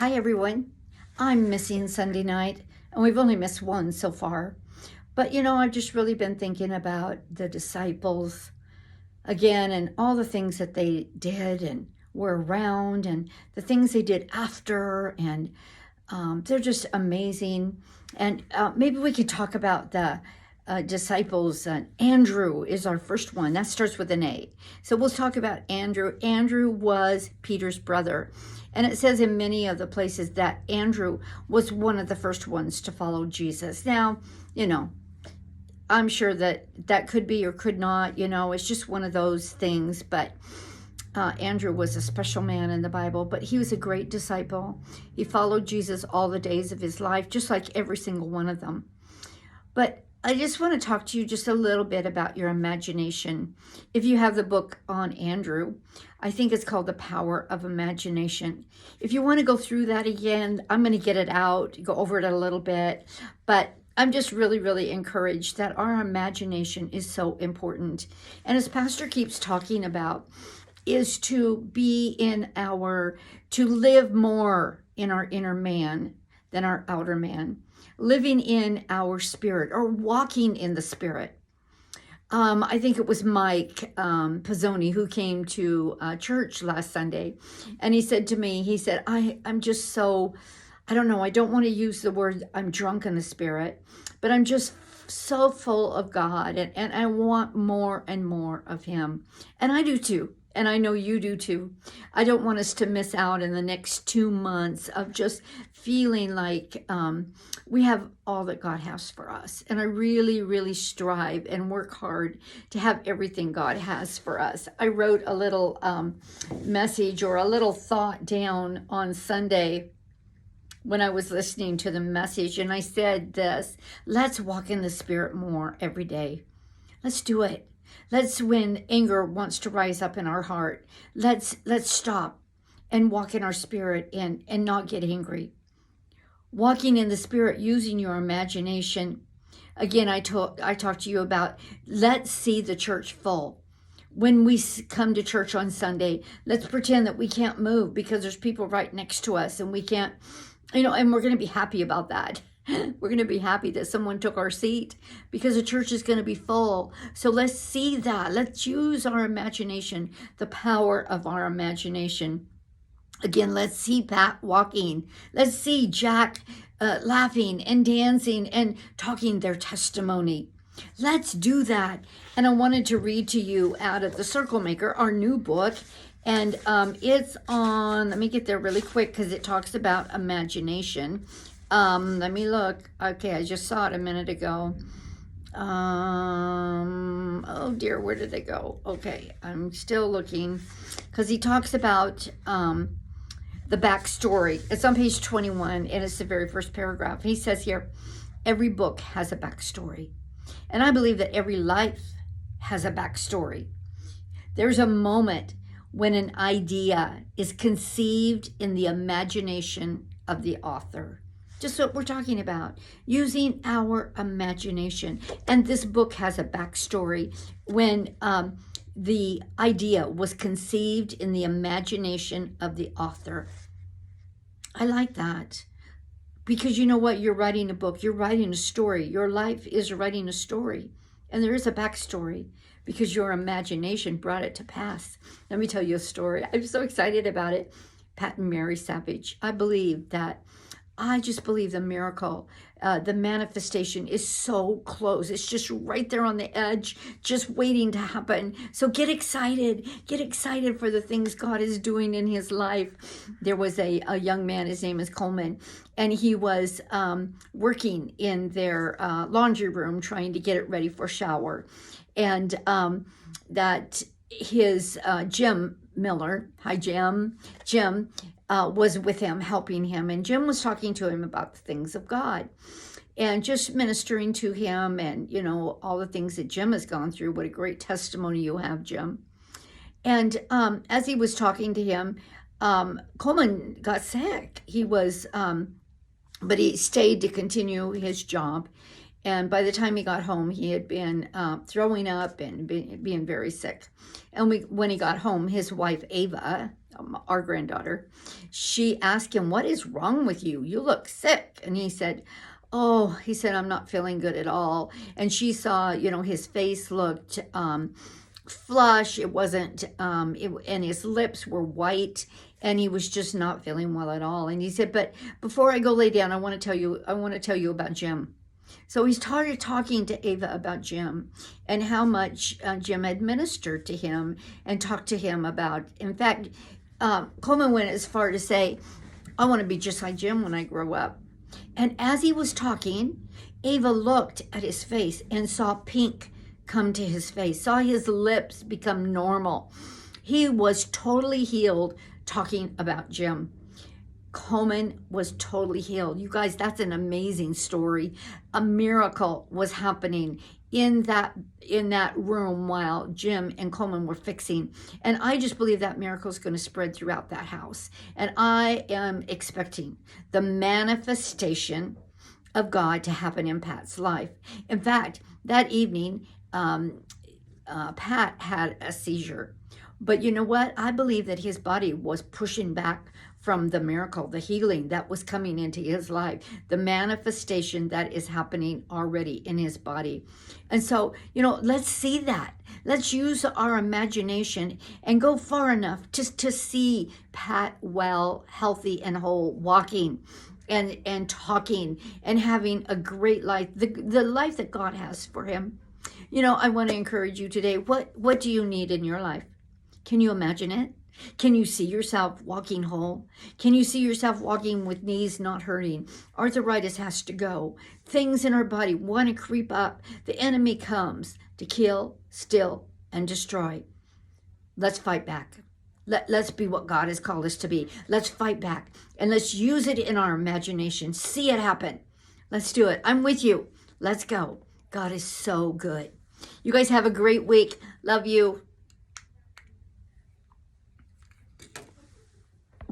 Hi, everyone. I'm missing Sunday night, and we've only missed one so far. But I've just really been thinking about the disciples again and all the things that they did and were around and the things they did after. And they're just amazing. And maybe we could talk about the disciples. Andrew is our first one. That starts with an A. So we'll talk about Andrew. Andrew was Peter's brother. And it says in many of the places that Andrew was one of the first ones to follow Jesus. Now, I'm sure that could be or could not. It's just one of those things. But Andrew was a special man in the Bible, but he was a great disciple. He followed Jesus all the days of his life, just like every single one of them. But I just want to talk to you just a little bit about your imagination. If you have the book on Andrew, I think it's called The Power of Imagination. If you want to go through that again, I'm going to get it out, go over it a little bit. But I'm just really, really encouraged that our imagination is so important. And as Pastor keeps talking about, is to live more in our inner man than our outer man, living in our spirit or walking in the spirit. I think it was Mike Pizzoni who came to church last Sunday, and he said to me, I'm just so, I don't know, I don't want to use the word I'm drunk in the spirit, but I'm just so full of God, and I want more and more of him. And I do too. And I know you do too. I don't want us to miss out in the next 2 months of just feeling like we have all that God has for us. And I really, really strive and work hard to have everything God has for us. I wrote a little message or a little thought down on Sunday when I was listening to the message. And I said this: let's walk in the Spirit more every day. Let's do it. When anger wants to rise up in our heart, let's stop and walk in our spirit and not get angry. Walking in the Spirit, using your imagination. Again, I talked to you about, let's see the church full. When we come to church on Sunday, let's pretend that we can't move because there's people right next to us and we can't, and we're going to be happy about that. We're going to be happy that someone took our seat because the church is going to be full. So let's see that. Let's use our imagination, the power of our imagination. Again, let's see Pat walking. Let's see Jack laughing and dancing and talking their testimony. Let's do that. And I wanted to read to you out of The Circle Maker, our new book. And it's on, let me get there really quick because it talks about imagination. Let me look. Okay, I just saw it a minute ago. Oh dear, where did it go? Okay, I'm still looking because he talks about the backstory. It's on page 21 and it's the very first paragraph. He says here, every book has a backstory. And I believe that every life has a backstory. There's a moment when an idea is conceived in the imagination of the author. Just what we're talking about, using our imagination. And this book has a backstory when the idea was conceived in the imagination of the author. I like that because you know what? You're writing a book. You're writing a story. Your life is writing a story. And there is a backstory because your imagination brought it to pass. Let me tell you a story. I'm so excited about it. Pat and Mary Savage. I just believe the miracle, the manifestation is so close. It's just right there on the edge, just waiting to happen. So get excited for the things God is doing in his life. There was a young man, his name is Coleman, and he was working in their laundry room, trying to get it ready for shower. And that his Jim Miller, hi Jim, was with him, helping him. And Jim was talking to him about the things of God and just ministering to him and, all the things that Jim has gone through. What a great testimony you have, Jim. And as he was talking to him, Coleman got sick. He was, but he stayed to continue his job. And by the time he got home, he had been throwing up and being very sick. And when he got home, his wife, Ava, our granddaughter, she asked him, "What is wrong with you? You look sick." And he said, "Oh," he said, "I'm not feeling good at all." And she saw, his face looked flush. It wasn't, and his lips were white, and he was just not feeling well at all. And he said, "But before I go lay down, I want to tell you about Jim." So he started talking to Ava about Jim and how much Jim had ministered to him and talked to him about. In fact, Coleman went as far to say, "I want to be just like Jim when I grow up." And as he was talking, Ava looked at his face and saw pink come to his face, saw his lips become normal. He was totally healed talking about Jim. Coleman was totally healed. You guys, that's an amazing story. A miracle was happening in that room while Jim and Coleman were fixing. And I just believe that miracle is going to spread throughout that house. And I am expecting the manifestation of God to happen in Pat's life. In fact, that evening, Pat had a seizure. But you know what? I believe that his body was pushing back from the miracle, the healing that was coming into his life, the manifestation that is happening already in his body. And so, let's see that. Let's use our imagination and go far enough just to see Pat well, healthy and whole, walking and talking and having a great life, the life that God has for him. I want to encourage you today. What do you need in your life? Can you imagine it? Can you see yourself walking whole? Can you see yourself walking with knees not hurting? Arthritis has to go. Things in our body want to creep up. The enemy comes to kill, steal, and destroy. Let's fight back. Let's be what God has called us to be. Let's fight back. And let's use it in our imagination. See it happen. Let's do it. I'm with you. Let's go. God is so good. You guys have a great week. Love you.